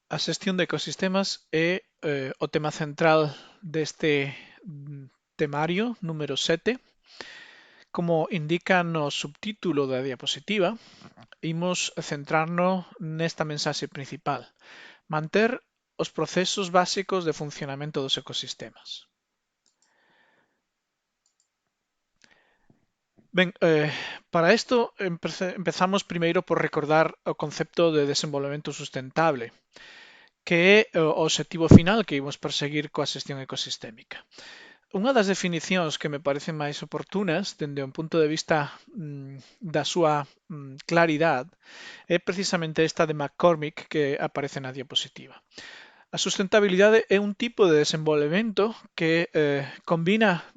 A xestión de ecosistemas é o tema central deste temario número 7. Como indica no subtítulo da diapositiva, imos centrarnos nesta mensaxe principal: manter os procesos básicos de funcionamento dos ecosistemas. Ben, para isto empezamos primeiro por recordar o concepto de desenvolvemento sustentable, que é o obxectivo final que imos perseguir coa xestión ecosistémica. Unha das definicións que me parecen máis oportunas dende un punto de vista da súa claridade é precisamente esta de McCormick que aparece na diapositiva. A sustentabilidade é un tipo de desenvolvemento que combina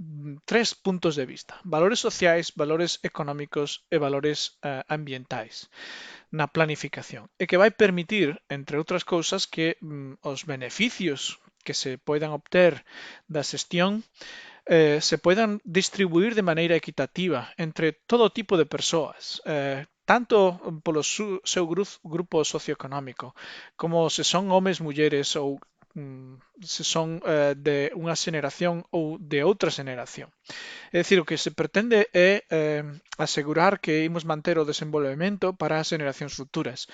tres puntos de vista: valores sociais, valores económicos e valores ambientais na planificación e que vai permitir, entre outras cousas, que os beneficios que se poidan obter da xestión se puedan distribuir de maneira equitativa entre todo tipo de persoas, tanto polo seu grupo socioeconómico, como se son homes, mulleres ou se son de unha xeneración ou de outra xeneración. É dicir, o que se pretende é asegurar que imos manter o desenvolvemento para as xeneracións futuras.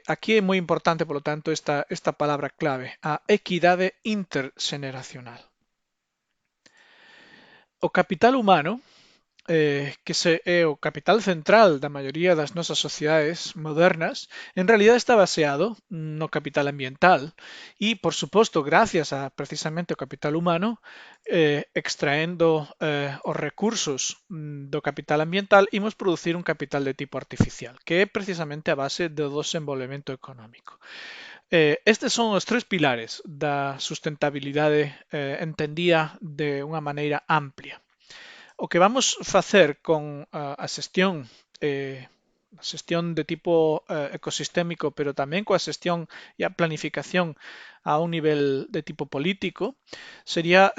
Aquí é moi importante, polo tanto, esta palabra clave, a equidade interxeneracional. O capital humano, é o capital central da maioría das nosas sociedades modernas, en realidad está baseado no capital ambiental e, por suposto, gracias a precisamente o capital humano, extraendo os recursos do capital ambiental, imos producir un capital de tipo artificial, que é precisamente a base do desenvolvemento económico. Estes son os tres pilares da sustentabilidade entendida de unha maneira amplia. O que vamos facer con a xestión de tipo ecosistémico, pero tamén coa xestión e a planificación a un nivel de tipo político, sería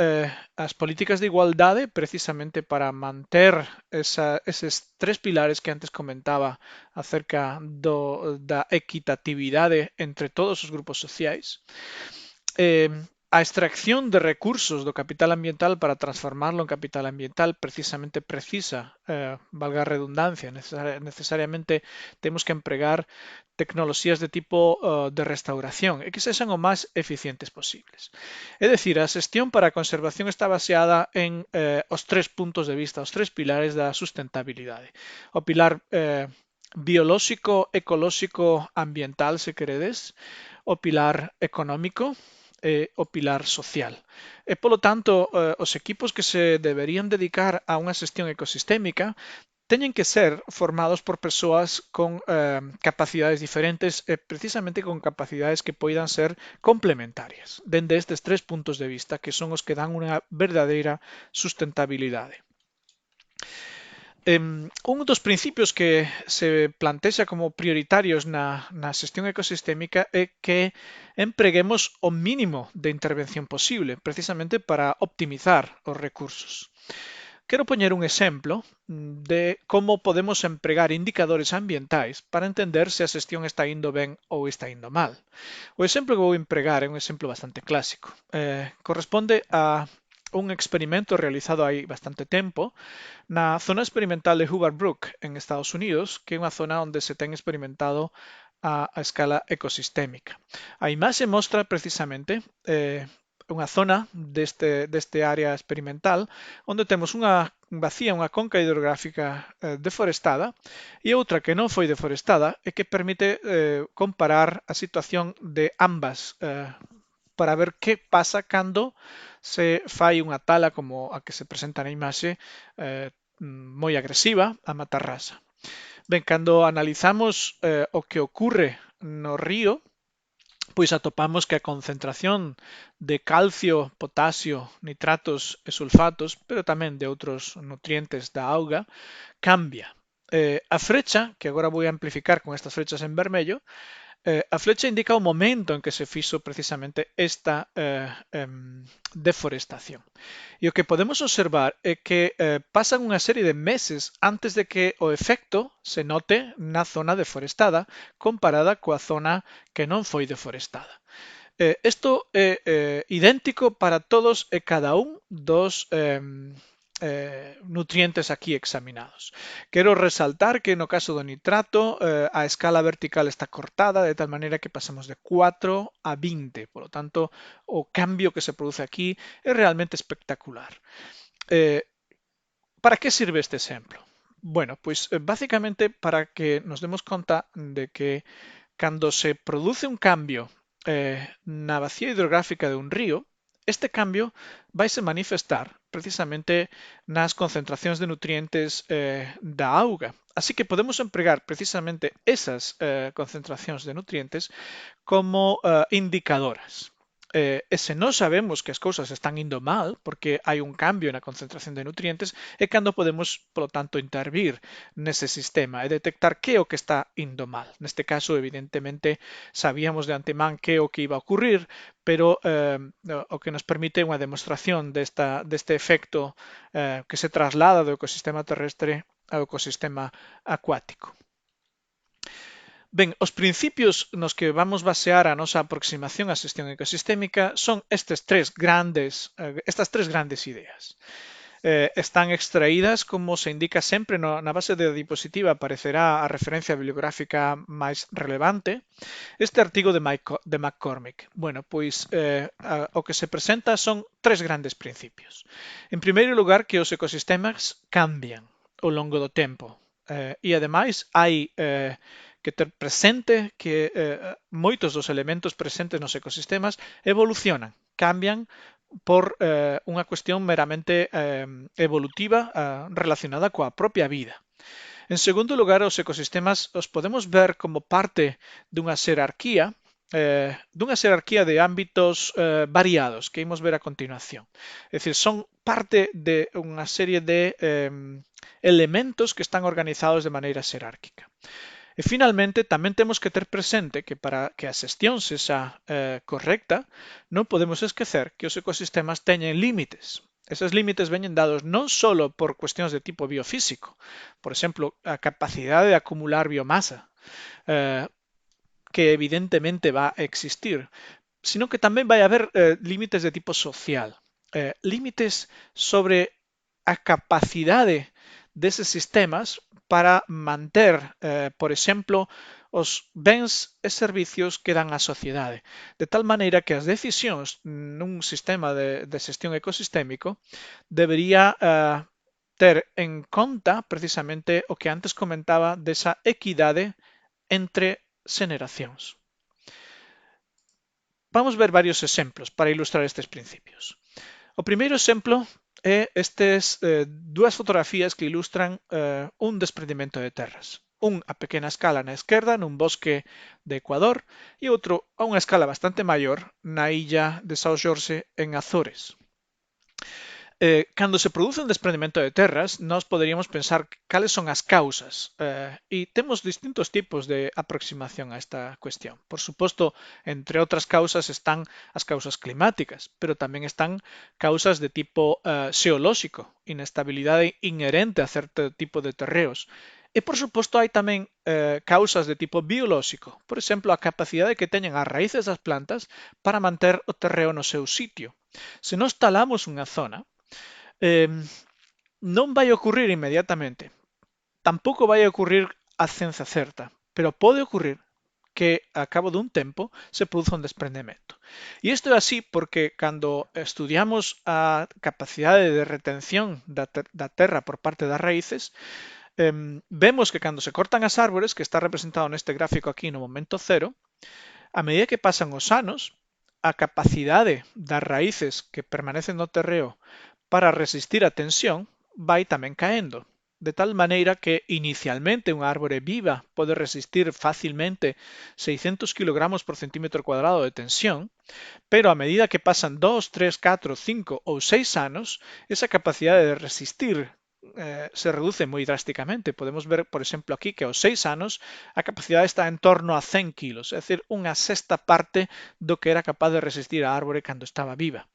as políticas de igualdade precisamente para manter eses tres pilares que antes comentaba acerca da equitatividade entre todos os grupos sociais. A extracción de recursos do capital ambiental para transformarlo en capital ambiental precisamente precisa, valga a redundancia, necesariamente temos que empregar tecnoloxías de tipo de restauración e que sexan o máis eficientes posibles. É dicir, a xestión para a conservación está baseada en os tres puntos de vista, os tres pilares da sustentabilidade. O pilar biolóxico, ecolóxico, ambiental, se queredes, o pilar económico, o pilar social. E, polo tanto, os equipos que se deberían dedicar a unha xestión ecosistémica teñen que ser formados por persoas con capacidades diferentes e precisamente con capacidades que poidan ser complementarias dende estes tres puntos de vista que son os que dan unha verdadeira sustentabilidade. Un dos principios que se plantexa como prioritarios na xestión ecosistémica é que empreguemos o mínimo de intervención posible, precisamente para optimizar os recursos. Quero poñer un exemplo de como podemos empregar indicadores ambientais para entender se a xestión está indo ben ou está indo mal. O exemplo que vou empregar é un exemplo bastante clásico. Corresponde a un experimento realizado hai bastante tempo na zona experimental de Hoover Brook en Estados Unidos, que é unha zona onde se ten experimentado a escala ecosistémica. A imaxe mostra precisamente unha zona deste área experimental onde temos unha vacía, unha conca hidrográfica deforestada e outra que non foi deforestada e que permite comparar a situación de ambas para ver que pasa cando se fai unha tala como a que se presenta na imaxe moi agresiva a matarrasa. Ben, cando analizamos o que ocorre no río, pois atopamos que a concentración de calcio, potasio, nitratos e sulfatos, pero tamén de outros nutrientes da auga, cambia. A frecha, que agora vou amplificar con estas frechas en vermello, A flecha indica o momento en que se fixo precisamente esta deforestación. E o que podemos observar é que pasan unha serie de meses antes de que o efecto se note na zona deforestada comparada coa zona que non foi deforestada. Isto é idéntico para todos e cada un dos nutrientes aquí examinados. Quero resaltar que no caso do nitrato a escala vertical está cortada de tal maneira que pasamos de 4 a 20, por lo tanto o cambio que se produce aquí é realmente espectacular. Para que sirve este exemplo? Bueno, pois básicamente para que nos demos conta de que cando se produce un cambio na vacía hidrográfica de un río, este cambio vaise manifestar precisamente nas concentracións de nutrientes da auga. Así que podemos empregar precisamente esas concentracións de nutrientes como indicadoras. E se non sabemos que as cousas están indo mal, porque hai un cambio na concentración de nutrientes, é cando podemos, polo tanto, intervir nese sistema e detectar que é o que está indo mal. Neste caso, evidentemente, sabíamos de antemán que é o que iba a ocurrir, pero o que nos permite unha demostración deste efecto que se traslada do ecosistema terrestre ao ecosistema acuático. Ben, os principios nos que vamos basear a nosa aproximación á xestión ecosistémica son estas tres grandes ideas. Están extraídas, como se indica sempre na base da diapositiva, aparecerá a referencia bibliográfica máis relevante, este artigo de McCormick. Bueno, pois o que se presenta son tres grandes principios. En primeiro lugar, que os ecosistemas cambian ao longo do tempo. E ademais hai que ter presente que moitos dos elementos presentes nos ecosistemas evolucionan, cambian por unha cuestión meramente evolutiva relacionada coa propia vida. En segundo lugar, os ecosistemas os podemos ver como parte dunha xerarquía de ámbitos variados que imos ver a continuación. É dicir, son parte de unha serie de elementos que están organizados de maneira xerárquica. E finalmente, tamén temos que ter presente que para que a xestión sexa correcta, non podemos esquecer que os ecosistemas teñen límites. Esos límites veñen dados non só por cuestións de tipo biofísico, por exemplo, a capacidade de acumular biomasa, que evidentemente va a existir, sino que tamén vai haber límites de tipo social, límites sobre a capacidade deses sistemas para manter, por exemplo, os bens e servicios que dan á sociedade, de tal maneira que as decisións nun sistema de xestión ecosistémico debería ter en conta precisamente o que antes comentaba desa equidade entre xeneracións. Vamos ver varios exemplos para ilustrar estes principios. O primeiro exemplo é dúas fotografías que ilustran un desprendimento de terras. Un a pequena escala na esquerda, nun bosque de Ecuador, e outro a unha escala bastante maior na illa de São Jorge en Azores. Cando se produce un desprendimento de terras, nós poderíamos pensar cales son as causas e temos distintos tipos de aproximación a esta cuestión. Por suposto, entre outras causas están as causas climáticas, pero tamén están causas de tipo xeolóxico, inestabilidade inherente a certo tipo de terreos. E, por suposto, hai tamén causas de tipo biolóxico, por exemplo, a capacidade que teñen as raíces das plantas para manter o terreo no seu sitio. Se nós talamos unha zona, non vai ocurrir inmediatamente. Tampouco vai ocurrir a ciencia certa, pero pode ocurrir que a cabo dun tempo se produza un desprendemento. E isto é así porque cando estudiamos a capacidade de retención da terra por parte das raíces, vemos que cando se cortan as árbores, que está representado neste gráfico aquí no momento cero, a medida que pasan os anos, a capacidade das raíces que permanecen no terreo para resistir a tensión vai tamén caendo, de tal maneira que inicialmente unha árbore viva pode resistir facilmente 600 kg por centímetro cuadrado de tensión, pero a medida que pasan 2, 3, 4, 5 ou 6 anos, esa capacidade de resistir se reduce moi drásticamente. Podemos ver, por exemplo, aquí que aos 6 anos a capacidade está en torno a 100 kilos, é dicir, unha sexta parte do que era capaz de resistir a árbore cando estaba viva.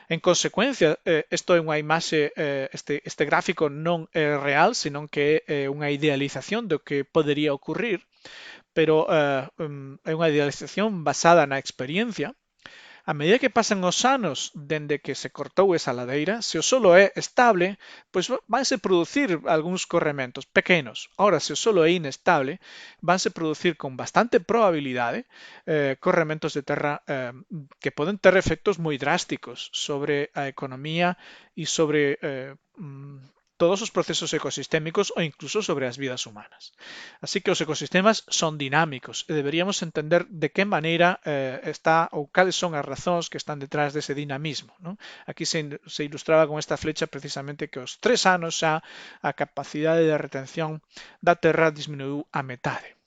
En consecuencia, isto é unha imaxe, este gráfico non é real, senón que é unha idealización do que podería ocurrir, pero é unha idealización basada na experiencia. A medida que pasan os anos dende que se cortou esa ladeira, se o solo é estable, pois vanse producir algúns corrementos pequenos. Ora, se o solo é inestable, vanse producir con bastante probabilidade corrementos de terra que poden ter efectos moi drásticos sobre a economía e sobre todos os procesos ecosistémicos ou incluso sobre as vidas humanas. Así que os ecosistemas son dinámicos e deberíamos entender de que maneira está ou cales son as razóns que están detrás dese dinamismo. Non? Aquí se ilustraba con esta flecha precisamente que aos 3 anos xa a capacidade de retención da terra disminuiu a metade.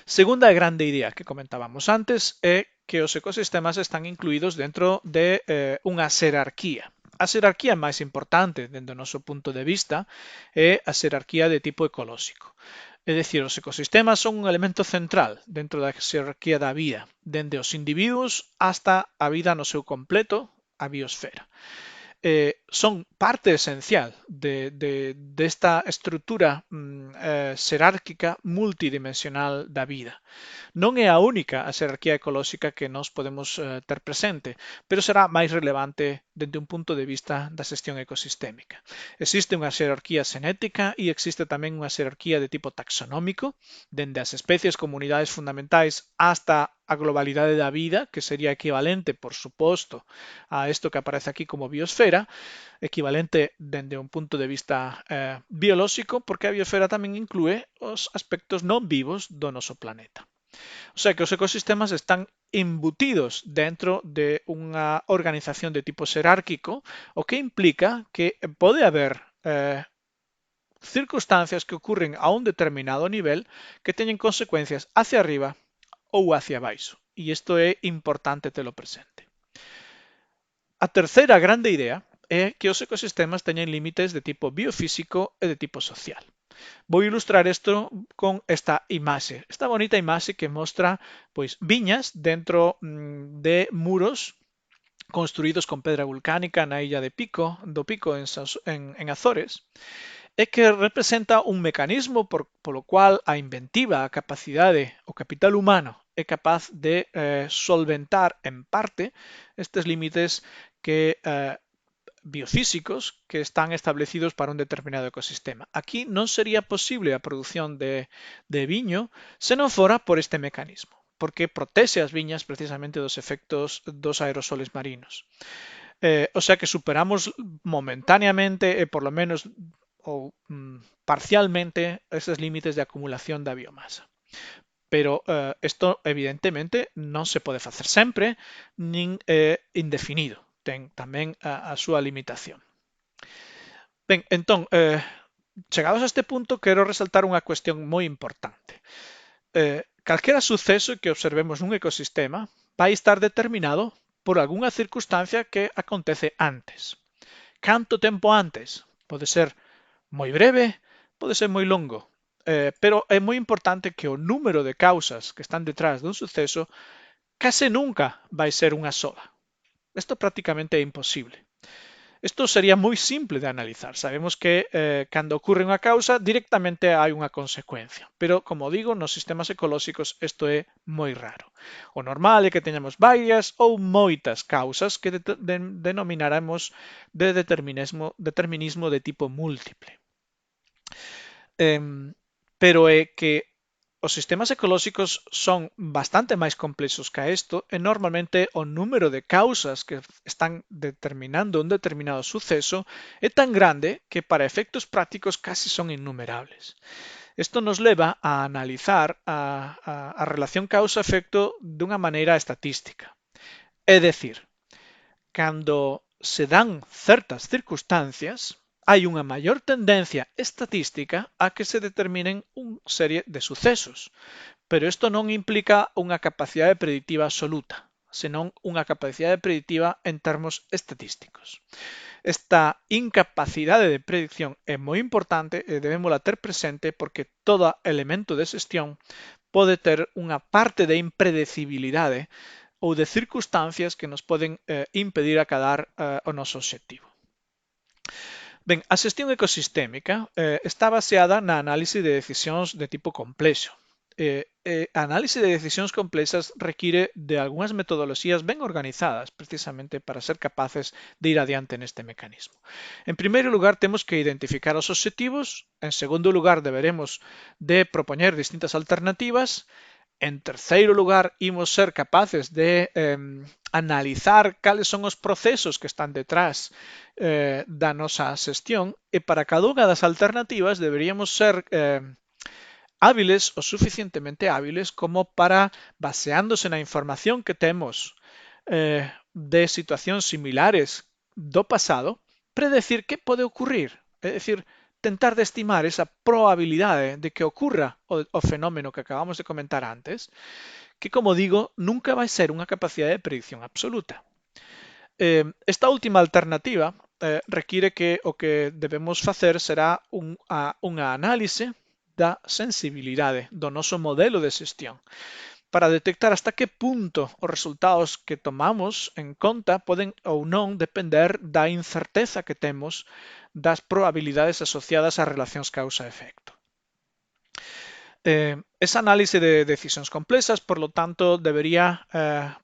Segunda grande idea que comentábamos antes é que os ecosistemas están incluídos dentro de unha xerarquía. A xerarquía máis importante, dentro do noso punto de vista, é a xerarquía de tipo ecolóxico. É dicir, os ecosistemas son un elemento central dentro da xerarquía da vida, dende os individuos hasta a vida no seu completo, a biosfera. Son parte esencial desta estrutura xerárquica multidimensional da vida. Non é a única a xerarquía ecolóxica que nós podemos ter presente, pero será máis relevante dende un punto de vista da xestión ecosistémica. Existe unha xerarquía xenética e existe tamén unha xerarquía de tipo taxonómico, dende as especies comunidades fundamentais hasta a globalidade da vida, que sería equivalente, por suposto, a isto que aparece aquí como biosfera, equivalente dende un punto de vista biolóxico, porque a biosfera tamén inclúe os aspectos non vivos do noso planeta. O sea que os ecosistemas están embutidos dentro de unha organización de tipo xerárquico, o que implica que pode haber circunstancias que ocurren a un determinado nivel que teñen consecuencias hacia arriba ou hacia abaixo. E isto é importante telo presente. A terceira grande idea é que os ecosistemas teñen límites de tipo biofísico e de tipo social. Vou ilustrar isto con esta imaxe, esta bonita imaxe que mostra pois viñas dentro de muros construídos con pedra volcánica na illa de do Pico en Azores, e que representa un mecanismo polo cual a inventiva, a capacidade, o capital humano é capaz de solventar en parte estes límites que biofísicos que están establecidos para un determinado ecosistema. Aquí non sería posible a produción de viño se non fora por este mecanismo, porque protexe as viñas precisamente dos efectos dos aerosoles marinos. O sea que superamos momentáneamente e por lo menos ou parcialmente esos límites de acumulación da biomasa. Pero isto evidentemente non se pode facer sempre nin indefinido. Ten tamén a súa limitación. Ben, entón, chegados a este punto, quero resaltar unha cuestión moi importante. Calquera suceso que observemos nun ecosistema vai estar determinado por algunha circunstancia que acontece antes. Canto tempo antes? Pode ser moi breve, pode ser moi longo, pero é moi importante que o número de causas que están detrás dun suceso case nunca vai ser unha sola. Isto prácticamente é imposible. Isto sería moi simple de analizar. Sabemos que cando ocurre unha causa, directamente hai unha consecuencia. Pero, como digo, nos sistemas ecolóxicos isto é moi raro. O normal é que teñamos varias ou moitas causas que denominaremos de determinismo de tipo múltiple. Pero é que os sistemas ecolóxicos son bastante máis complexos que isto e normalmente o número de causas que están determinando un determinado suceso é tan grande que para efectos prácticos casi son innumerables. Isto nos leva a analizar a relación causa-efecto dunha maneira estatística. É dicir, cando se dan certas circunstancias, hai unha maior tendencia estatística a que se determinen unha serie de sucesos, pero isto non implica unha capacidade predictiva absoluta. senón unha capacidade predictiva en termos estatísticos. Esta incapacidade de predicción é moi importante e debémola ter presente porque todo elemento de xestión pode ter unha parte de impredecibilidade ou de circunstancias que nos poden impedir acadar o noso obxectivo. Ben, a xestión ecosistémica está baseada na análise de decisións de tipo complexo. A análise de decisións complexas require de algunhas metodoloxías ben organizadas, precisamente para ser capaces de ir adiante neste mecanismo. En primeiro lugar, temos que identificar os obxectivos. En segundo lugar, deberemos de propoñer distintas alternativas. En terceiro lugar, imos ser capaces de analizar cales son os procesos que están detrás da nosa xestión e para cada unha das alternativas deberíamos ser hábiles o suficientemente hábiles como para, baseándose na información que temos de situacións similares do pasado, predecir que pode ocurrir. É dicir, tentar de estimar esa probabilidade de que ocurra o fenómeno que acabamos de comentar antes, que, como digo, nunca vai ser unha capacidade de predicción absoluta. Esta última alternativa require que o que debemos facer será unha análise da sensibilidade do noso modelo de xestión para detectar hasta que punto os resultados que tomamos en conta poden ou non depender da incerteza que temos das probabilidades asociadas ás relacións causa-efecto. Esa análise de decisións complexas, por lo tanto, debería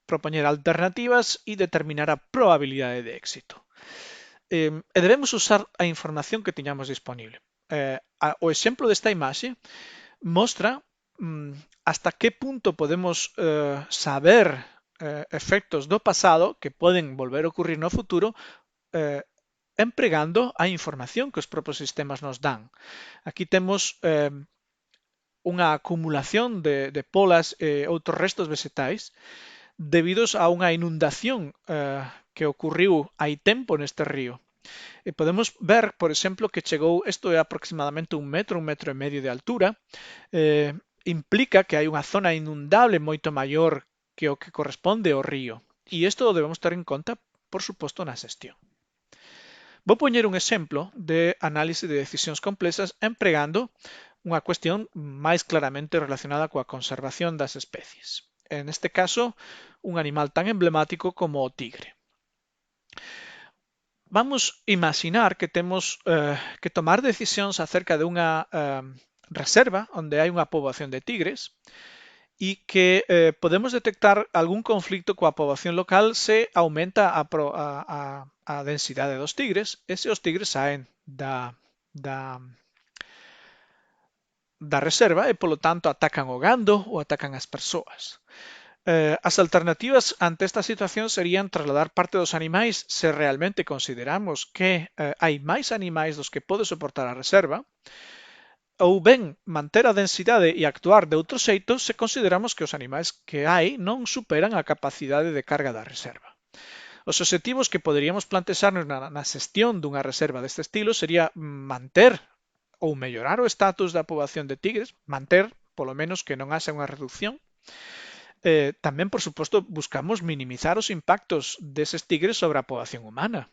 propoñer alternativas e determinar a probabilidade de éxito. E debemos usar a información que tiñamos disponible. O exemplo desta imaxe mostra hasta que punto podemos saber efectos do pasado que poden volver a ocurrir no futuro empregando a información que os propios sistemas nos dan. Aquí temos unha acumulación de polas e outros restos vegetais debidos a unha inundación que ocurriu hai tempo neste río. E podemos ver, por exemplo, que chegou, isto é aproximadamente 1 metro e medio de altura, implica que hai unha zona inundable moito maior que o que corresponde ao río. E isto o debemos ter en conta, por suposto, na xestión. Vou poñer un exemplo de análise de decisións complexas empregando unha cuestión máis claramente relacionada coa conservación das especies. En este caso, un animal tan emblemático como o tigre. Vamos imaginar que temos que tomar decisións acerca de unha reserva onde hai unha poboación de tigres e que podemos detectar algún conflicto coa poboación local se aumenta a densidade dos tigres e se os tigres saen da reserva e, polo tanto, atacan o gando ou atacan as persoas. As alternativas ante esta situación serían trasladar parte dos animais se realmente consideramos que hai máis animais dos que pode soportar a reserva, ou ben manter a densidade e actuar de outro xeito se consideramos que os animais que hai non superan a capacidade de carga da reserva. Os obxectivos que poderíamos plantexarnos na xestión dunha reserva deste estilo sería manter ou mellorar o estatus da poboación de tigres, manter, polo menos, que non haxa unha reducción. Tamén, por suposto, buscamos minimizar os impactos deses tigres sobre a poboación humana.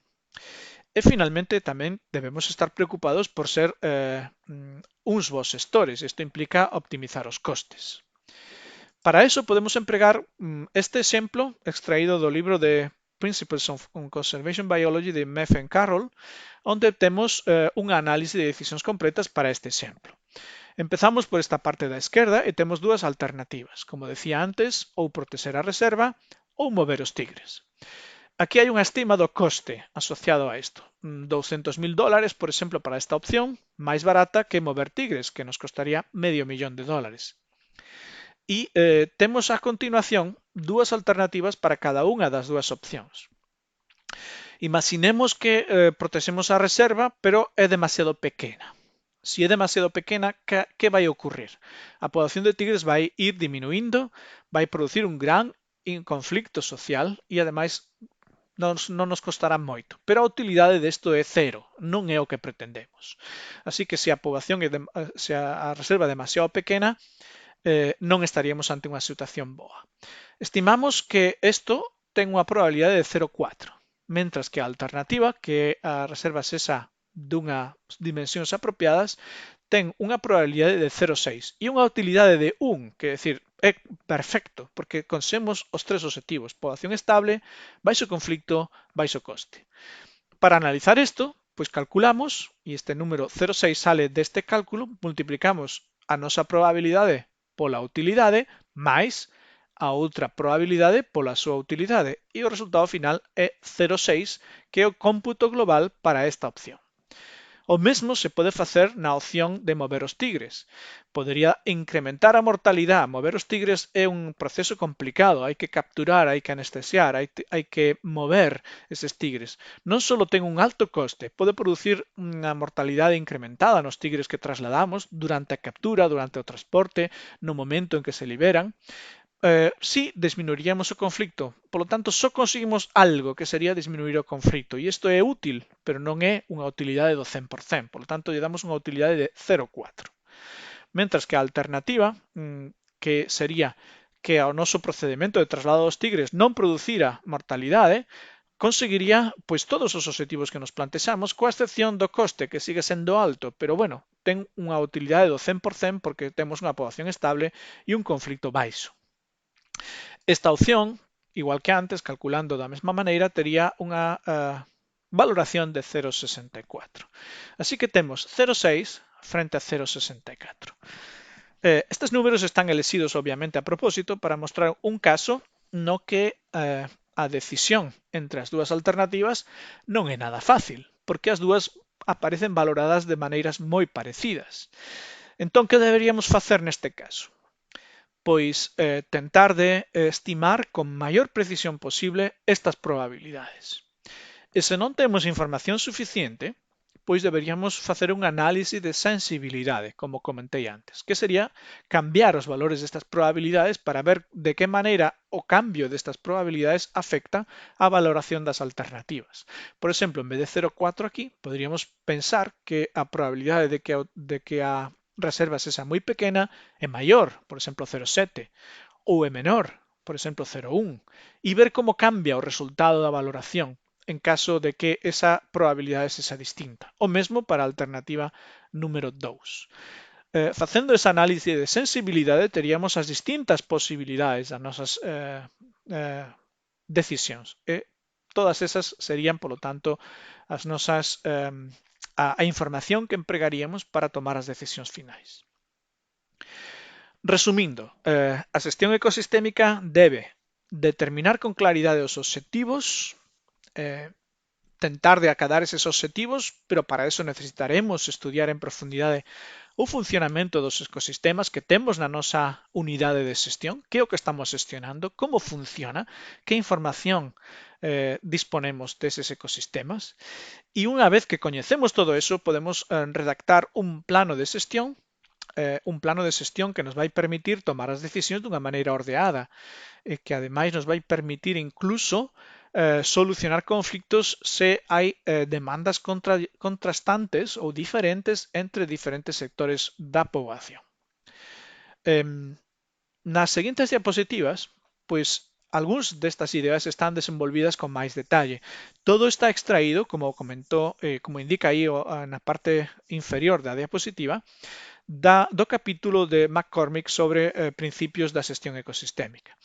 E, finalmente, tamén debemos estar preocupados por ser uns bons xestores. Isto implica optimizar os costes. Para eso podemos empregar este exemplo extraído do libro de Principles on Conservation Biology de Meffen Carroll, onde temos unha análise de decisións completas para este exemplo. Empezamos por esta parte da esquerda e temos dúas alternativas, como decía antes, ou protexer a reserva ou mover os tigres. Aquí hai unha estima do coste asociado a isto. $200.000, por exemplo, para esta opción, máis barata que mover tigres, que nos costaría $500.000. E temos a continuación dúas alternativas para cada unha das dúas opcións. Imaginemos que protexemos a reserva, pero é demasiado pequena. Se é demasiado pequena, que vai ocurrir? A poboación de tigres vai ir diminuindo, vai producir un gran conflicto social e, ademais, non nos costará moito. Pero a utilidade desto é cero, non é o que pretendemos. Así que se a poboación se a reserva é demasiado pequena, non estaríamos ante unha situación boa. Estimamos que isto ten unha probabilidade de 0,4, mentras que a alternativa, que a reserva esa dunhas dimensións apropiadas, ten unha probabilidade de 0,6 e unha utilidade de 1, que decir, é perfecto, porque conseguimos os tres objetivos: poboación estable, baixo conflicto, baixo coste. Para analizar isto, pois calculamos, e este número 0,6 sale deste cálculo, multiplicamos a nosa probabilidade pola utilidade máis a outra probabilidade pola súa utilidade e o resultado final é 0,6, que é o cómputo global para esta opción. O mesmo se pode facer na opción de mover os tigres. Podería incrementar a mortalidade. Mover os tigres é un proceso complicado. Hai que capturar, hai que anestesiar, hai que mover eses tigres. Non só ten un alto coste, pode producir unha mortalidade incrementada nos tigres que trasladamos durante a captura, durante o transporte, no momento en que se liberan. Sí disminuiríamos o conflicto, polo tanto só conseguimos algo, que sería disminuir o conflicto, e isto é útil, pero non é unha utilidade do 100%, polo tanto lle damos unha utilidade de 0,4. Mentras que a alternativa, que sería que ao noso procedimento de traslado dos tigres non producira mortalidade, conseguiría pois todos os objetivos que nos plantexamos, coa excepción do coste, que sigue sendo alto, pero bueno, ten unha utilidade do 100% porque temos unha poboación estable e un conflicto baixo. Esta opción, igual que antes, calculando da mesma maneira, tería unha valoración de 0,64. Así que temos 0,6 frente a 0,64. Estes números están elexidos obviamente a propósito para mostrar un caso no que a decisión entre as dúas alternativas non é nada fácil, porque as dúas aparecen valoradas de maneiras moi parecidas. Entón, que deberíamos facer neste caso? Pois tentar de estimar con maior precisión posible estas probabilidades. E se non temos información suficiente, pois deberíamos facer un análise de sensibilidade, como comentei antes, que sería cambiar os valores destas probabilidades para ver de que maneira o cambio destas probabilidades afecta a valoración das alternativas. Por exemplo, en vez de 0,4 aquí, poderíamos pensar que a probabilidade de que a reserva sexa moi pequena é maior, por exemplo 0,7, ou é menor, por exemplo 0,1, e ver como cambia o resultado da valoración en caso de que esa probabilidade sexa distinta. O mesmo para a alternativa número 2. Facendo ese análise de sensibilidade, teríamos as distintas posibilidades das nosas decisións. E todas esas serían, polo tanto, as nosas a información que empregaríamos para tomar as decisións finais. Resumindo, a xestión ecosistémica debe determinar con claridade os obxectivos, tentar de acadar eses obxectivos, pero para eso necesitaremos estudiar en profundidade o funcionamento dos ecosistemas que temos na nosa unidade de xestión, que é o que estamos xestionando, como funciona, que información disponemos deses ecosistemas. E unha vez que coñecemos todo eso, podemos redactar un plano de xestión que nos vai permitir tomar as decisións dunha maneira ordenada, e que ademais nos vai permitir incluso solucionar conflictos se hai demandas contrastantes ou diferentes entre diferentes sectores da poboación. Nas seguintes diapositivas, pois algúns destas ideas están desenvolvidas con máis detalle. Todo está extraído, como indica aí na parte inferior da diapositiva, do capítulo de McCormick sobre principios da xestión ecosistémica.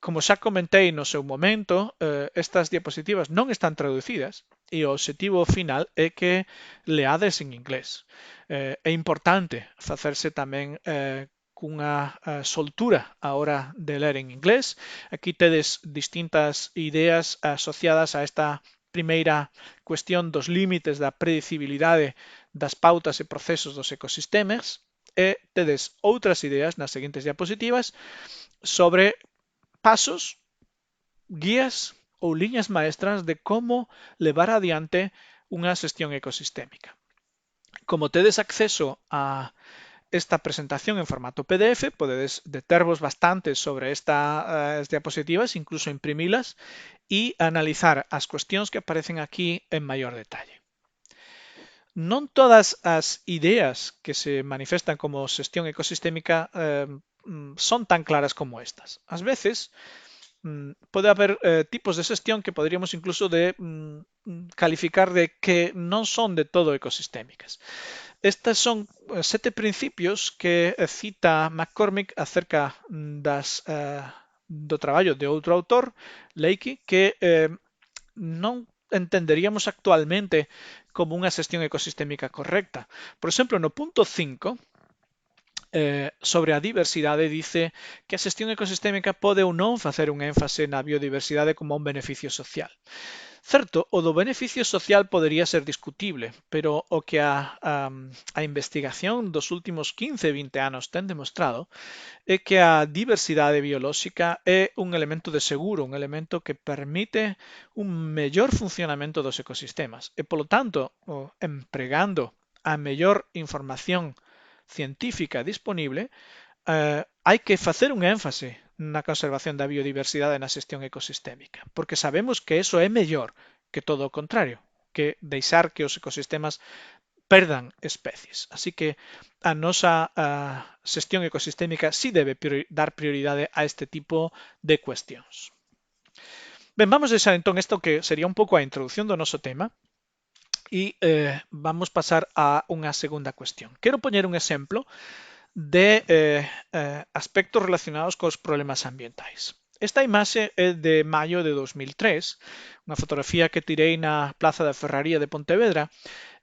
Como xa comentei no seu momento, estas diapositivas non están traducidas e o obxectivo final é que leades en inglés. É importante facerse tamén cunha soltura a hora de ler en inglés. Aquí tedes distintas ideas asociadas a esta primeira cuestión dos límites da predicibilidade das pautas e procesos dos ecosistemas, e tedes outras ideas nas seguintes diapositivas sobre pasos, guías ou liñas maestras de como levar adiante unha xestión ecosistémica. Como tedes acceso a esta presentación en formato PDF, podedes detervos bastante sobre estas diapositivas, incluso imprimilas e analizar as cuestións que aparecen aquí en maior detalle. Non todas as ideas que se manifestan como xestión ecosistémica son tan claras como estas. Ás veces, puede haber tipos de gestión que podríamos incluso calificar de que no son de todo ecosistémicas. Estes son 7 principios que cita McCormick acerca do traballo de outro autor, Leakey, que non entenderíamos actualmente como unha xestión ecosistémica correcta. Por exemplo, no punto 5, sobre a diversidade, dice que a xestión ecosistémica pode ou non facer un énfase na biodiversidade como un beneficio social. Certo, o do beneficio social podería ser discutible, pero o que a investigación dos últimos 15-20 anos ten demostrado é que a diversidade biolóxica é un elemento de seguro, un elemento que permite un mellor funcionamento dos ecosistemas e, polo tanto, empregando a mellor información científica disponible, hai que facer un énfase na conservación da biodiversidade e na xestión ecosistémica, porque sabemos que eso é mellor que todo o contrario, que deixar que os ecosistemas perdan especies. Así que a nosa xestión ecosistémica sí debe dar prioridade a este tipo de cuestións. Ben, vamos deixar entón isto que sería un pouco a introducción do noso tema e vamos pasar a unha segunda cuestión. Quero poñer un exemplo de aspectos relacionados cos problemas ambientais. Esta imaxe é de maio de 2003, unha fotografía que tirei na Plaza da Ferraría de Pontevedra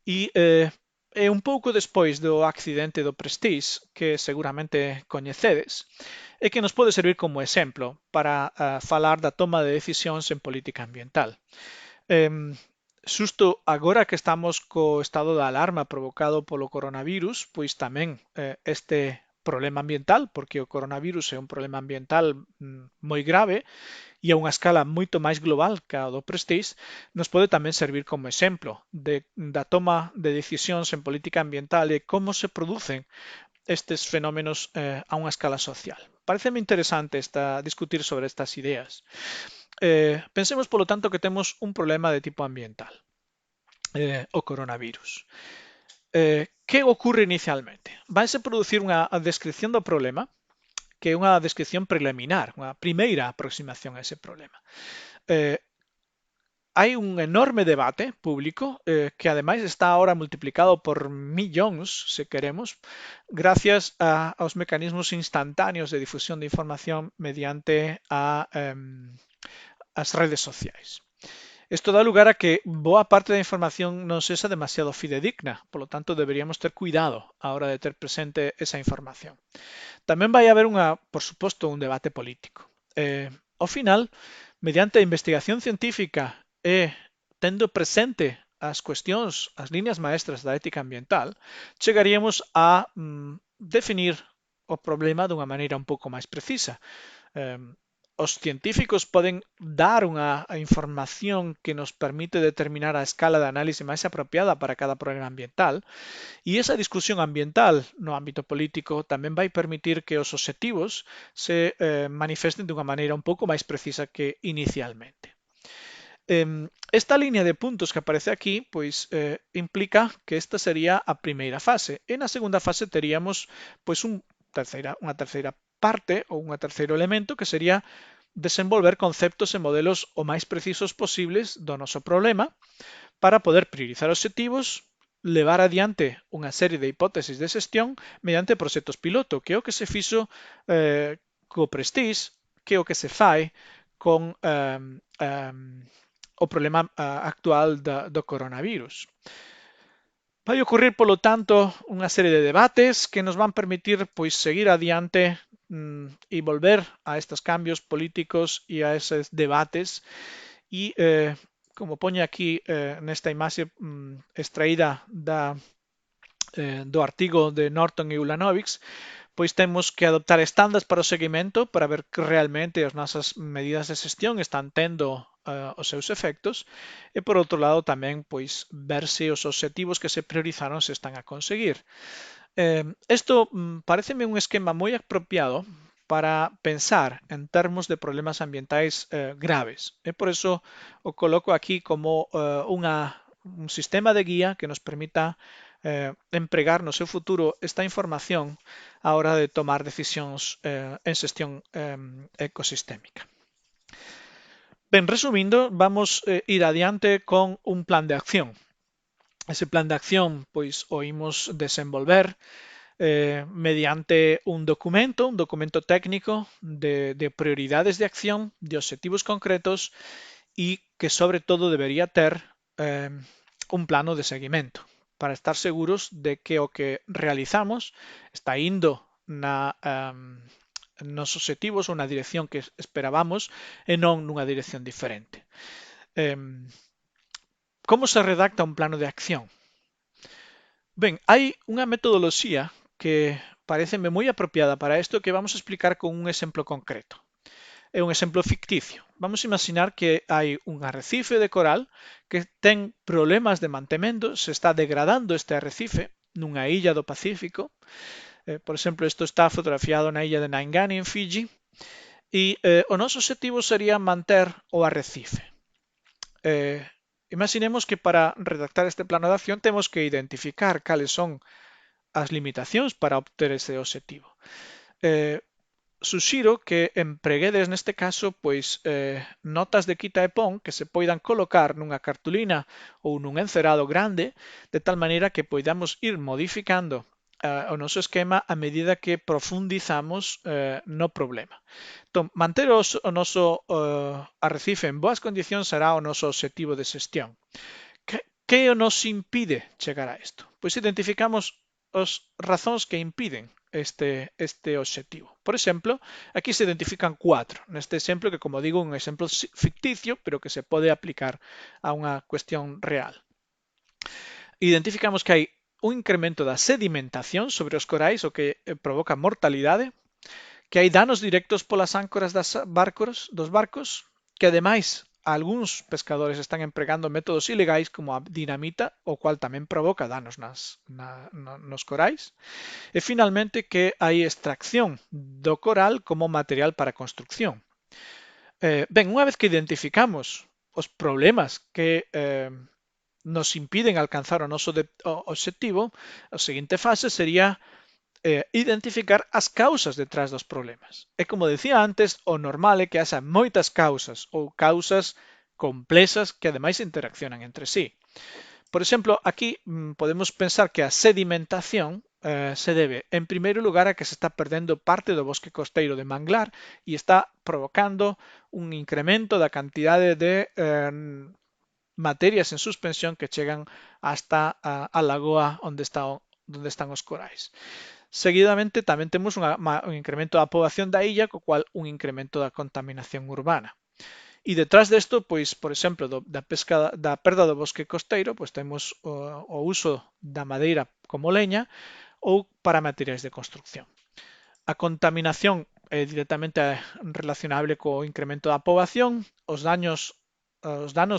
e é un pouco despois do accidente do Prestige, que seguramente coñecedes, e que nos pode servir como exemplo para falar da toma de decisións en política ambiental. Xusto agora que estamos co estado de alarma provocado polo coronavirus, pois tamén este problema ambiental, porque o coronavirus é un problema ambiental moi grave e a unha escala moito máis global que a do Prestige, nos pode tamén servir como exemplo da toma de decisións en política ambiental e como se producen estes fenómenos a unha escala social. Pareceme interesante discutir sobre estas ideas. Pensemos, polo tanto, que temos un problema de tipo ambiental, o coronavirus. Que ocurre inicialmente? Vaise producir unha descripción do problema, que é unha descripción preliminar, unha primeira aproximación a ese problema. Hai un enorme debate público que ademais está ahora multiplicado por millóns, se queremos, gracias aos mecanismos instantáneos de difusión de información mediante as redes sociais. Isto dá lugar a que boa parte da información non sexa demasiado fidedigna, polo tanto deberíamos ter cuidado a hora de ter presente esa información. Tamén vai haber por suposto, un debate político. Ao final, mediante a investigación científica e tendo presente as cuestións, as líneas maestras da ética ambiental, chegaríamos a definir o problema dunha maneira un pouco máis precisa. Os científicos poden dar unha información que nos permite determinar a escala de análise máis apropiada para cada problema ambiental e esa discusión ambiental no ámbito político tamén vai permitir que os obxectivos se manifesten dunha maneira un pouco máis precisa que inicialmente. Esta línea de puntos que aparece aquí pois implica que esta sería a primeira fase e na segunda fase teríamos pois unha terceira parte ou un terceiro elemento que sería desenvolver conceptos e modelos o máis precisos posibles do noso problema para poder priorizar obxectivos, levar adiante unha serie de hipótesis de xestión mediante proxectos piloto, que é o que se fixo co Prestige, que é o que se fai con o problema actual do coronavirus. Vai ocurrir, polo tanto, unha serie de debates que nos van permitir pois seguir adiante e volver a estes cambios políticos e a eses debates e, como poñe aquí nesta imaxe extraída do artigo de Norton e Ulanovix, pois temos que adoptar estándares para o seguimento para ver que realmente as nosas medidas de xestión están tendo os seus efectos e, por outro lado, tamén pois ver se os obxectivos que se priorizaron se están a conseguir. Isto pareceme un esquema moi apropiado para pensar en termos de problemas ambientais graves. E por eso o coloco aquí como un sistema de guía que nos permita empregar no seu futuro esta información a hora de tomar decisións en xestión ecosistémica. Ben, resumindo, vamos ir adiante con un plan de acción. Ese plan de acción, pois, o imos desenvolver mediante un documento técnico de prioridades de acción, de objetivos concretos y que sobre todo debería ter un plano de seguimento para estar seguros de que o que realizamos está indo nos objetivos ou na dirección que esperábamos e non nunha dirección diferente. Como se redacta un plano de acción? Ben, hai unha metodoloxía que pareceme moi apropiada para isto que vamos a explicar con un exemplo concreto. É un exemplo ficticio. Vamos a imaginar que hai un arrecife de coral que ten problemas de mantemento, se está degradando este arrecife nunha illa do Pacífico. Por exemplo, isto está fotografiado na illa de Naingani en Fiji e o noso objetivo sería manter o arrecife. Imaginemos que para redactar este plano de acción temos que identificar cales son as limitacións para obter ese objetivo. Suxiro que empreguedes neste caso pois notas de quita e pon que se poidan colocar nunha cartulina ou nun encerado grande de tal maneira que poidamos ir modificando o noso esquema a medida que profundizamos no problema. Entón, manter o noso arrecife en boas condicións será o noso objetivo de xestión. Que nos impide chegar a isto? Pois identificamos as razóns que impiden este objetivo. Por exemplo, aquí se identifican 4. Neste exemplo, que como digo, un exemplo ficticio, pero que se pode aplicar a unha cuestión real. Identificamos que hai un incremento da sedimentación sobre os corais, o que provoca mortalidade, que hai danos directos polas áncoras dos barcos, que ademais algúns pescadores están empregando métodos ilegais como a dinamita, o cual tamén provoca danos nos corais. E finalmente que hai extracción do coral como material para construcción. Ben, unha vez que identificamos os problemas que nos impiden alcanzar o noso objetivo, a seguinte fase sería identificar as causas detrás dos problemas. E como decía antes, o normal é que haxa moitas causas ou causas complexas que ademais interaccionan entre sí. Por exemplo, aquí podemos pensar que a sedimentación se debe, en primeiro lugar, a que se está perdendo parte do bosque costeiro de manglar e está provocando un incremento da cantidade de materias en suspensión que chegan hasta a lagoa onde están os corais. Seguidamente tamén temos un incremento da poboación da illa, co cual un incremento da contaminación urbana. E detrás desto, pois, por exemplo, da perda do bosque costeiro, pois temos o uso da madeira como leña ou para materiais de construcción. A contaminación é directamente relacionable co incremento da poboación, os danos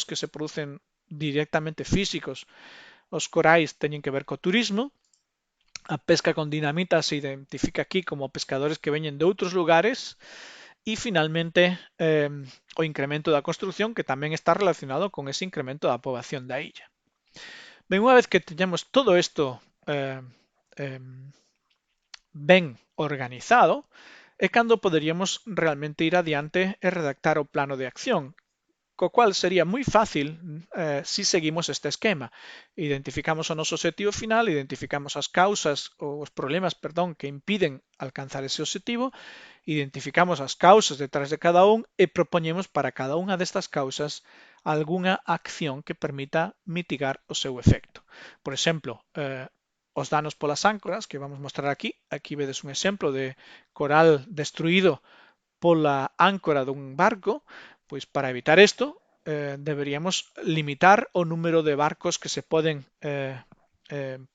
que se producen directamente físicos aos corais teñen que ver co turismo. A pesca con dinamita se identifica aquí como pescadores que veñen de outros lugares e finalmente o incremento da construcción que tamén está relacionado con ese incremento da poboación da illa. Ben, unha vez que teñamos todo isto ben organizado é cando poderíamos realmente ir adiante e redactar o plano de acción, co cual sería moi fácil si seguimos este esquema. Identificamos o noso objetivo final, identificamos as causas ou os problemas, perdón, que impiden alcanzar ese objetivo, identificamos as causas detrás de cada un e propoñemos para cada unha destas causas algunha acción que permita mitigar o seu efecto. Por exemplo, os danos polas áncoras, que vamos mostrar aquí. Aquí vedes un exemplo de coral destruído pola áncora dun barco. Pois para evitar isto, deberíamos limitar o número de barcos que se poden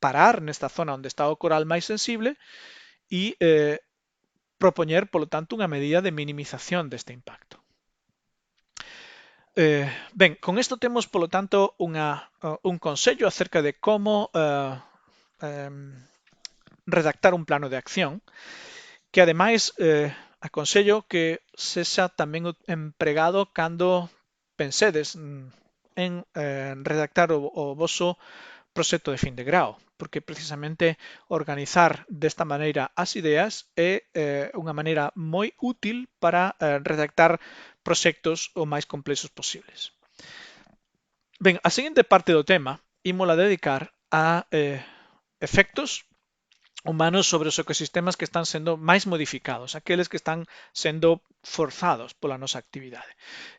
parar nesta zona onde está o coral máis sensible e propoñer, polo tanto, unha medida de minimización deste impacto. Ben, con isto temos, polo tanto, un consello acerca de como redactar un plano de acción que, ademais, aconsello que sexa tamén empregado cando pensedes en redactar o voso proxecto de fin de grao, porque precisamente organizar desta maneira as ideas é unha maneira moi útil para redactar proxectos o máis complexos posibles. Ben, a seguinte parte do tema ímola dedicar a efectos humanos sobre os ecosistemas que están sendo máis modificados, aqueles que están sendo forzados pola nosa actividade.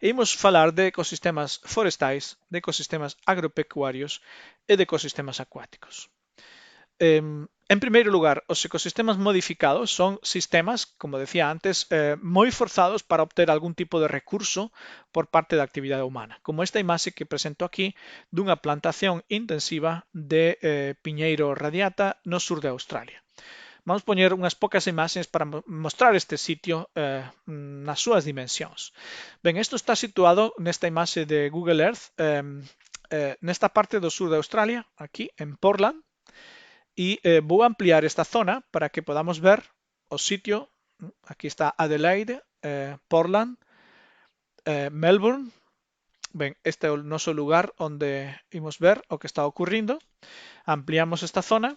E imos falar de ecosistemas forestais, de ecosistemas agropecuarios e de ecosistemas acuáticos. En primeiro lugar, os ecosistemas modificados son sistemas, como decía antes, moi forzados para obter algún tipo de recurso por parte da actividade humana, como esta imaxe que presento aquí dunha plantación intensiva de piñeiro radiata no sur de Australia. Vamos poñer unhas poucas imaxes para mostrar este sitio nas súas dimensións. Ben, isto está situado nesta imaxe de Google Earth, nesta parte do sur de Australia, aquí en Portland, y voy a ampliar esta zona para que podamos ver o sitio. Aquí está Adelaide, Portland, Melbourne. Ben, este é o noso lugar onde imos ver o que está ocurrindo. Ampliamos esta zona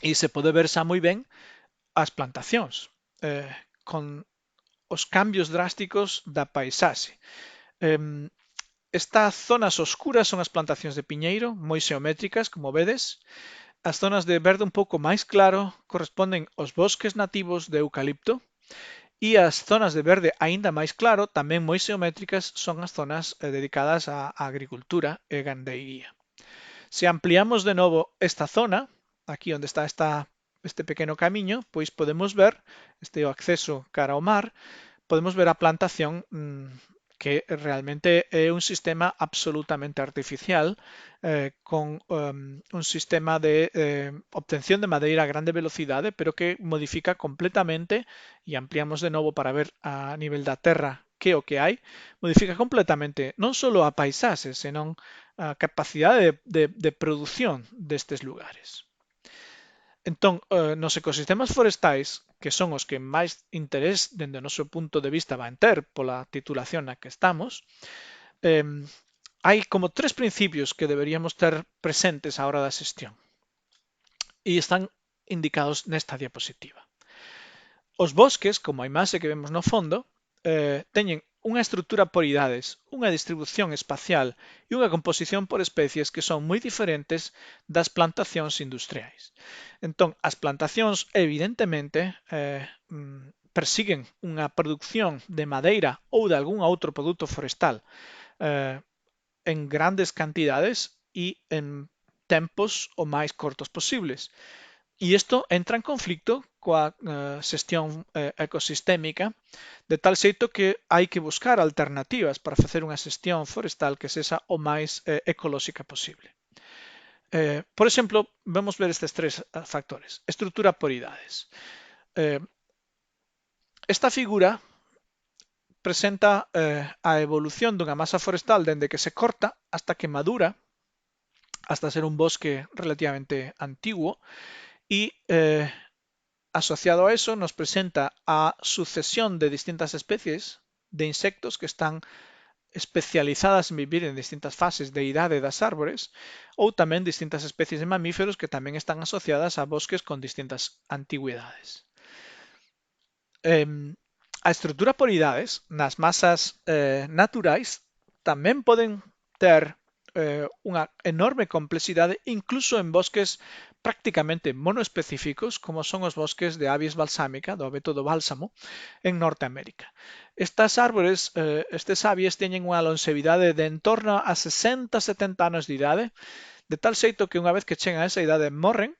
e se pode ver xa moi ben as plantacións con os cambios drásticos da paisaxe. Estas zonas oscuras son as plantacións de piñeiro, moi xeométricas, como vedes. As zonas de verde un pouco máis claro corresponden aos bosques nativos de eucalipto e as zonas de verde aínda máis claro, tamén moi xeométricas, son as zonas dedicadas á agricultura e gandeiría. Se ampliamos de novo esta zona, aquí onde está este pequeno camiño, pois podemos ver este o acceso cara ao mar, podemos ver a plantación que realmente é un sistema absolutamente artificial con un sistema de obtención de madeira a grande velocidade, pero que modifica completamente, e ampliamos de novo para ver a nivel da terra que o que hai, modifica completamente non só a paisaxe, senón a capacidade de produción destes lugares. Entón, nos ecosistemas forestais, que son os que máis interés dende o noso punto de vista van ter pola titulación na que estamos, hai como tres principios que deberíamos ter presentes á hora da xestión e están indicados nesta diapositiva. Os bosques, como a imaxe que vemos no fondo, teñen unha estrutura por idades, unha distribución espacial e unha composición por especies que son moi diferentes das plantacións industriais. Entón, as plantacións evidentemente persiguen unha produción de madeira ou de algún outro produto forestal en grandes cantidades e en tempos o máis cortos posibles. E isto entra en conflicto coa xestión ecosistémica, de tal xeito que hai que buscar alternativas para facer unha xestión forestal que sexa o máis ecolóxica posible. Por exemplo, vamos ver estes tres factores. Estrutura por idades. Esta figura presenta a evolución dunha masa forestal dende que se corta hasta que madura, hasta ser un bosque relativamente antiguo, y asociado a eso nos presenta a sucesión de distintas especies de insectos que están especializadas en vivir en distintas fases de idade das árbores ou tamén distintas especies de mamíferos que tamén están asociadas a bosques con distintas antigüedades. A estrutura por idades nas masas naturais tamén poden ter unha enorme complexidade incluso en bosques prácticamente monoespecíficos como son os bosques de Abies balsámica, do abeto do bálsamo, en Norteamérica. Estas árbores, estes abies, teñen unha longevidade de en torno a 60-70 anos de idade, de tal xeito que unha vez que chegan a esa idade morren,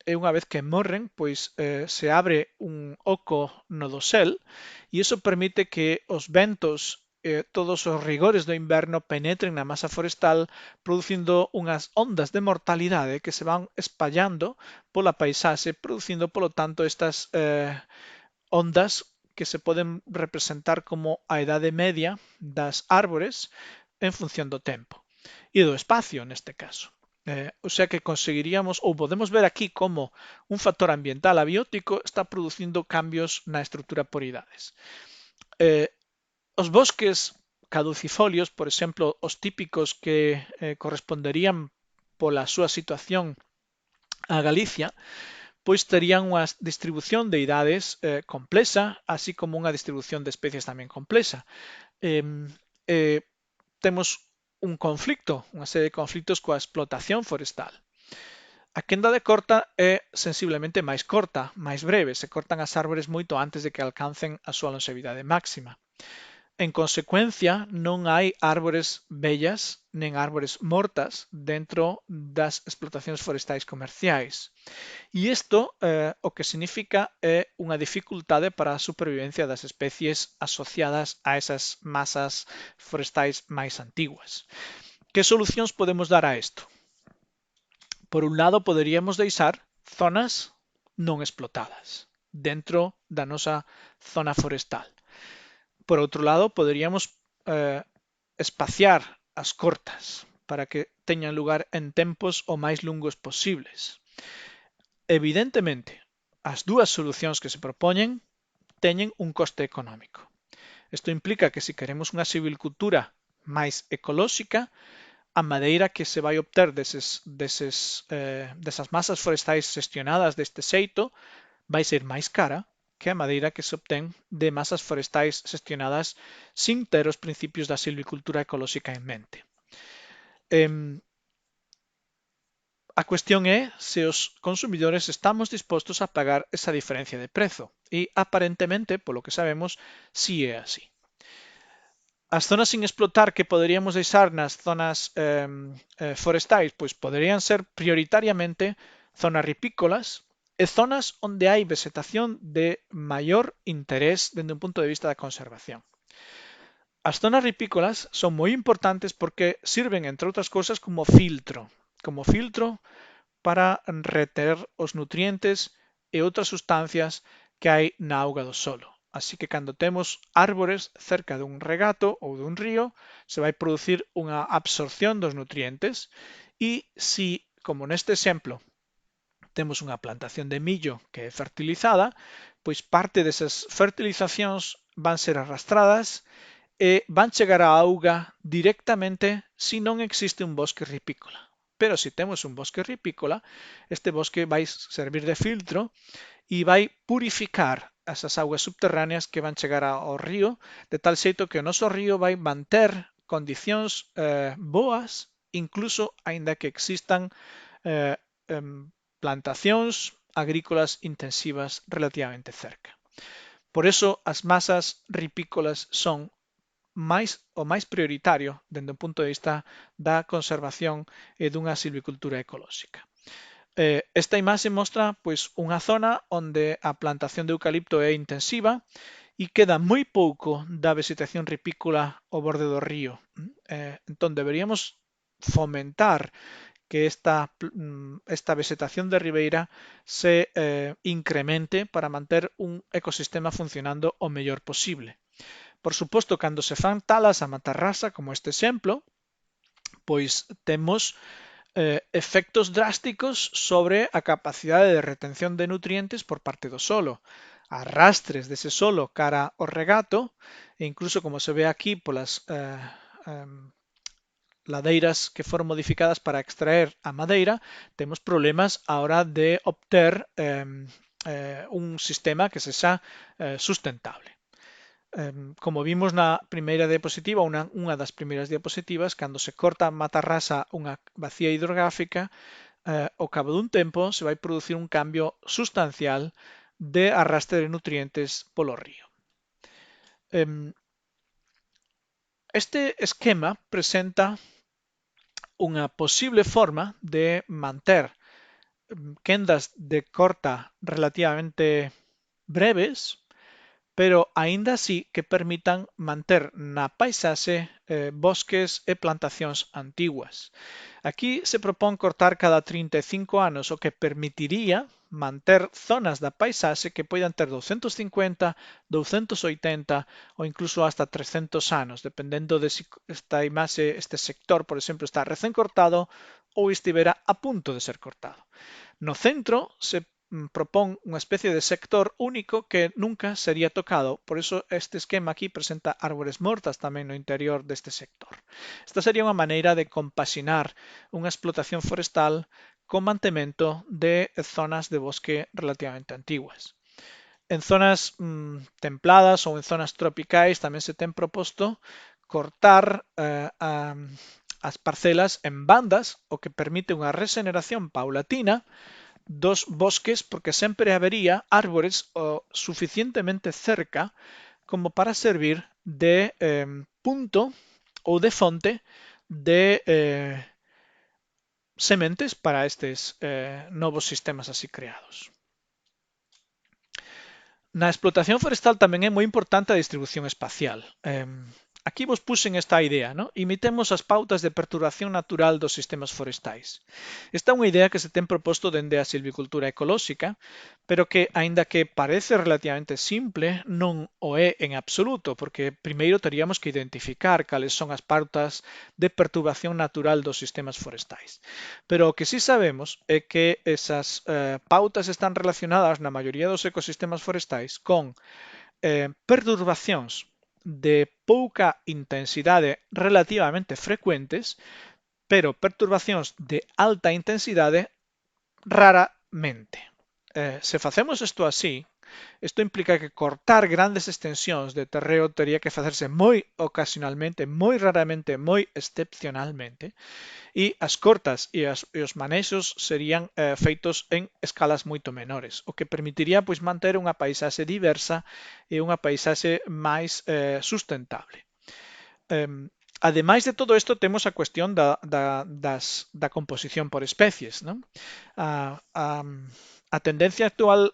e unha vez que morren, pois se abre un oco no dosel e iso permite que os ventos todos os rigores do inverno penetren na masa forestal producindo unhas ondas de mortalidade que se van espallando pola paisaxe, producindo, polo tanto, estas ondas que se poden representar como a idade media das árbores en función do tempo e do espacio neste caso. O sea que conseguiríamos, ou podemos ver aquí como un factor ambiental abiótico está producindo cambios na estrutura por idades. Os bosques caducifolios, por exemplo, os típicos que corresponderían pola súa situación a Galicia, pois terían unha distribución de idades complexa, así como unha distribución de especies tamén complexa. Temos un conflicto, unha serie de conflictos coa explotación forestal. A quenda de corta é sensiblemente máis corta, máis breve, se cortan as árbores moito antes de que alcancen a súa longevidade máxima. En consecuencia, non hai árbores vellas nen árbores mortas dentro das explotacións forestais comerciais. E isto o que significa é unha dificultade para a supervivencia das especies asociadas a esas masas forestais máis antiguas. Que solucións podemos dar a isto? Por un lado, poderíamos deixar zonas non explotadas dentro da nosa zona forestal. Por outro lado, poderíamos espaciar as cortas para que teñan lugar en tempos o máis longos posibles. Evidentemente, as dúas solucións que se propoñen teñen un coste económico. Isto implica que se queremos unha silvicultura máis ecolóxica, a madeira que se vai obter desas masas forestais xestionadas deste xeito vai ser máis cara que a madeira que se obtén de masas forestais xestionadas sin ter os principios da silvicultura ecolóxica en mente. A cuestión é se os consumidores estamos dispostos a pagar esa diferencia de prezo e aparentemente, polo que sabemos, si é así. As zonas sin explotar que poderíamos deixar nas zonas forestais, pois poderían ser prioritariamente zonas ripícolas e zonas onde hai vegetación de maior interés dende un punto de vista da conservación. As zonas ripícolas son moi importantes porque sirven, entre outras cousas, como filtro para reter os nutrientes e outras sustancias que hai na auga do solo. Así que cando temos árbores cerca dun regato ou dun río, se vai producir unha absorción dos nutrientes e si, como neste exemplo, temos unha plantación de millo que é fertilizada, pois parte desas fertilizacións van ser arrastradas e van chegar á auga directamente se non existe un bosque ripícola. Pero se temos un bosque ripícola, este bosque vai servir de filtro e vai purificar esas augas subterráneas que van chegar ao río, de tal xeito que o noso río vai manter condicións boas, incluso aínda que existan plantacións agrícolas intensivas relativamente cerca. Por eso as masas ripícolas son o máis prioritario dende o punto de vista da conservación e dunha silvicultura ecolóxica. Esta imaxe mostra pois unha zona onde a plantación de eucalipto é intensiva e queda moi pouco da vegetación ripícola ao borde do río. Entón deberíamos fomentar que esta vegetación de ribeira se incremente para manter un ecosistema funcionando o mellor posible. Por suposto, cando se fan talas a matarrasa, como este exemplo, pois temos efectos drásticos sobre a capacidade de retención de nutrientes por parte do solo. Arrastres dese solo cara ao regato, e incluso como se ve aquí polas ladeiras que foron modificadas para extraer a madeira, temos problemas á hora de obter un sistema que sexa sustentable. Como vimos na primeira diapositiva, unha das primeiras diapositivas, cando se corta a matarrasa unha bacía hidrográfica, ao cabo dun tempo se vai producir un cambio sustancial de arrastre de nutrientes polo río. Este esquema presenta unha posible forma de manter quendas de corta relativamente breves, pero aínda así que permitan manter na paisaxe bosques e plantacións antiguas. Aquí se propón cortar cada 35 anos, o que permitiría manter zonas da paisaxe que poidan ter 250, 280 ou incluso hasta 300 anos, dependendo de se este sector, por exemplo, está recén cortado ou estivera a punto de ser cortado. No centro se propón unha especie de sector único que nunca sería tocado, por iso este esquema aquí presenta árbores mortas tamén no interior deste sector. Esta sería unha maneira de compaxinar unha explotación forestal co mantemento de zonas de bosque relativamente antiguas. En zonas templadas ou en zonas tropicais tamén se ten proposto cortar as parcelas en bandas, o que permite unha regeneración paulatina dos bosques, porque sempre habería árbores suficientemente cerca como para servir de punto ou de fonte de sementes para estes novos sistemas así creados. Na explotación forestal tamén é moi importante a distribución espacial. Aquí vos puxen esta idea, ¿no? Imitemos as pautas de perturbación natural dos sistemas forestais. Esta é unha idea que se ten proposto dende a silvicultura ecolóxica, pero que, aínda que parece relativamente simple, non o é en absoluto, porque primeiro teríamos que identificar cales son as pautas de perturbación natural dos sistemas forestais. Pero o que sí sabemos é que esas pautas están relacionadas na maioría dos ecosistemas forestais con perturbacións de pouca intensidade relativamente frecuentes, pero perturbacións de alta intensidade raramente. Se facemos isto así, isto implica que cortar grandes extensións de terreo tería que facerse moi ocasionalmente, moi raramente, moi excepcionalmente, e as cortas e os manexos serían feitos en escalas moito menores, o que permitiría pois manter unha paisaxe diversa e unha paisaxe máis sustentable. Ademais de todo isto, temos a cuestión da composición por especies, non? A tendencia actual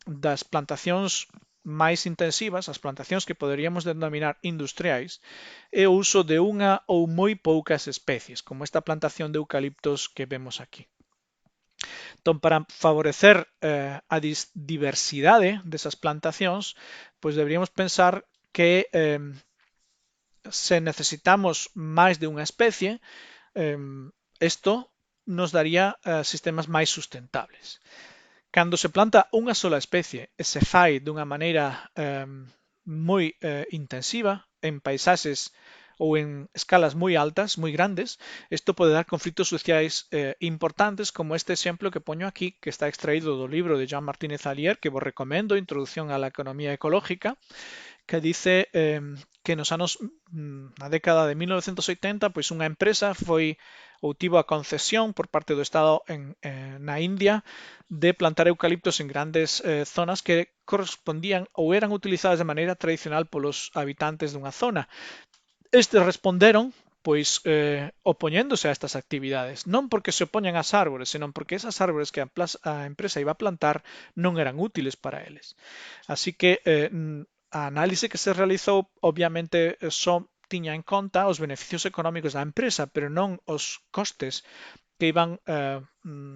das plantacións máis intensivas, as plantacións que poderíamos denominar industriais, é o uso de unha ou moi poucas especies, como esta plantación de eucaliptos que vemos aquí. Entón, para favorecer a diversidade desas plantacións, pois deberíamos pensar que se necesitamos máis de unha especie, isto nos daría sistemas máis sustentables. Cando se planta unha sola especie e se fai dunha maneira moi intensiva en paisaxes ou en escalas moi altas, moi grandes, isto pode dar conflitos sociais importantes como este exemplo que poño aquí, que está extraído do libro de Joan Martínez Alier, que vos recomendo, Introducción a la economía ecológica, que dice que nos anos, na década de 1980, pois unha empresa foi ou tivo a concesión por parte do Estado na India de plantar eucaliptos en grandes zonas que correspondían ou eran utilizadas de maneira tradicional polos habitantes dunha zona. Estes responderon pois opoñéndose a estas actividades, non porque se opoñan ás árbores, senón porque esas árbores que a empresa iba a plantar non eran útiles para eles. Así que a análise que se realizou obviamente só tiña en conta os beneficios económicos da empresa, pero non os costes que iban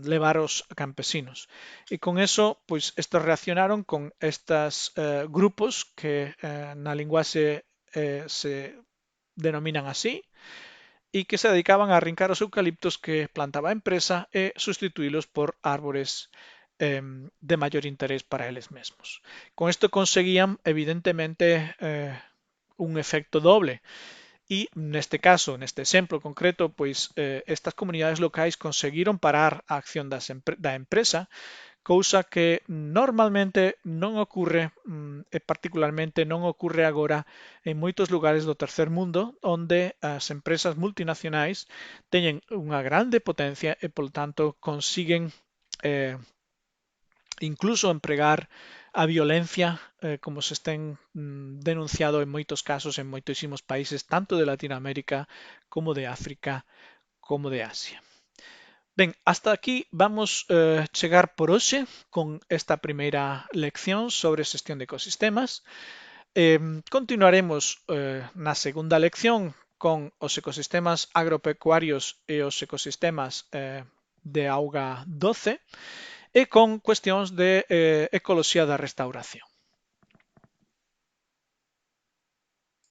levar os campesinos. E con eso, pois, estes reaccionaron con estes grupos que na linguaxe se denominan así, e que se dedicaban a arrincar os eucaliptos que plantaba a empresa e sustituílos por árbores de maior interés para eles mesmos. Con isto conseguían, evidentemente, un efecto doble. E neste caso, neste exemplo concreto, pois estas comunidades locais conseguiron parar a acción da empresa, cousa que normalmente non ocorre, e particularmente non ocorre agora en moitos lugares do tercer mundo, onde as empresas multinacionais teñen unha grande potencia e, polo tanto, consiguen incluso empregar a violencia como se ten denunciado en moitos casos en moitísimos países, tanto de Latinoamérica como de África, como de Asia. Ben, hasta aquí vamos chegar por hoxe con esta primeira lección sobre xestión de ecosistemas. Continuaremos na segunda lección con os ecosistemas agropecuarios e os ecosistemas de auga doce e con cuestións de ecoloxía da restauración.